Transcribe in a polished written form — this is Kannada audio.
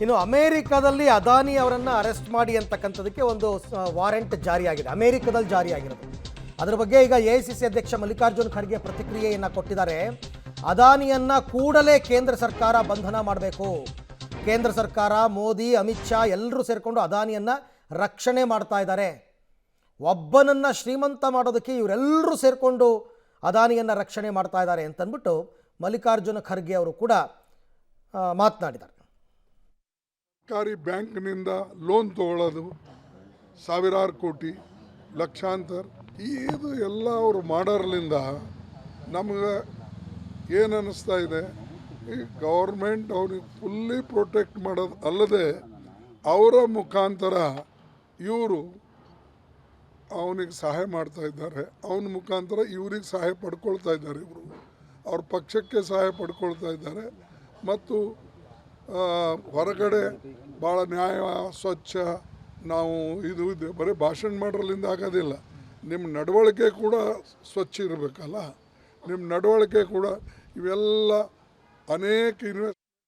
ಇನ್ನು ಅಮೆರಿಕದಲ್ಲಿ ಅದಾನಿ ಅವರನ್ನು ಅರೆಸ್ಟ್ ಮಾಡಿ ಅಂತಕ್ಕಂಥದಕ್ಕೆ ಒಂದು ವಾರೆಂಟ್ ಜಾರಿಯಾಗಿದೆ, ಅಮೆರಿಕದಲ್ಲಿ ಜಾರಿಯಾಗಿರೋದು. ಅದರ ಬಗ್ಗೆ ಈಗ ಎಐಸಿಸಿ ಅಧ್ಯಕ್ಷ ಮಲ್ಲಿಕಾರ್ಜುನ್ ಖರ್ಗೆ ಪ್ರತಿಕ್ರಿಯೆಯನ್ನು ಕೊಟ್ಟಿದ್ದಾರೆ. ಅದಾನಿಯನ್ನ ಕೂಡಲೇ ಕೇಂದ್ರ ಸರ್ಕಾರ ಬಂಧನ ಮಾಡಬೇಕು. ಕೇಂದ್ರ ಸರ್ಕಾರ, ಮೋದಿ, ಅಮಿತ್ ಶಾ ಎಲ್ಲರೂ ಸೇರಿಕೊಂಡು ಅದಾನಿಯನ್ನ ರಕ್ಷಣೆ ಮಾಡ್ತಾ ಇದ್ದಾರೆ. ಒಬ್ಬನನ್ನು ಶ್ರೀಮಂತ ಮಾಡೋದಕ್ಕೆ ಇವರೆಲ್ಲರೂ ಸೇರಿಕೊಂಡು ಅದಾನಿಯನ್ನು ರಕ್ಷಣೆ ಮಾಡ್ತಾ ಇದ್ದಾರೆ ಅಂತಂದ್ಬಿಟ್ಟು ಮಲ್ಲಿಕಾರ್ಜುನ ಖರ್ಗೆ ಅವರು ಕೂಡ ಮಾತನಾಡಿದ್ದಾರೆ. ಸರ್ಕಾರಿ ಬ್ಯಾಂಕ್ನಿಂದ ಲೋನ್ ತಗೊಳ್ಳೋದು ಸಾವಿರಾರು ಕೋಟಿ, ಲಕ್ಷಾಂತರ, ಇದು ಎಲ್ಲ ಅವರು ಮಾಡೋರ್ಲಿಂದ ನಮಗೆ ಏನು ಅನ್ನಿಸ್ತಾ ಇದೆ, ಈ ಗೌರ್ಮೆಂಟ್ ಅವ್ರಿಗೆ ಫುಲ್ಲಿ ಪ್ರೊಟೆಕ್ಟ್ ಮಾಡೋದು ಅಲ್ಲದೆ ಅವರ ಮುಖಾಂತರ ಇವರು ಅವನಿಗೆ ಸಹಾಯ ಮಾಡ್ತಾ ಇದ್ದಾರೆ. ಅವನ ಮುಖಾಂತರ ಇವ್ರಿಗೆ ಸಹಾಯ ಪಡ್ಕೊಳ್ತಾ ಇದ್ದಾರೆ. ಇವರು ಅವ್ರ ಪಕ್ಷಕ್ಕೆ ಸಹಾಯ ಪಡ್ಕೊಳ್ತಾ ಇದ್ದಾರೆ. ಮತ್ತು ಹೊರಗಡೆ ಭಾಳ ನ್ಯಾಯ, ಸ್ವಚ್ಛ, ನಾವು ಇದು ಬರೀ ಭಾಷಣ ಮಾಡೋದ್ರಿಂದ ಆಗೋದಿಲ್ಲ. ನಿಮ್ಮ ನಡವಳಿಕೆ ಕೂಡ ಸ್ವಚ್ಛ ಇರಬೇಕಲ್ಲ. ನಿಮ್ಮ ನಡವಳಿಕೆ ಕೂಡ ಇವೆಲ್ಲ ಅನೇಕ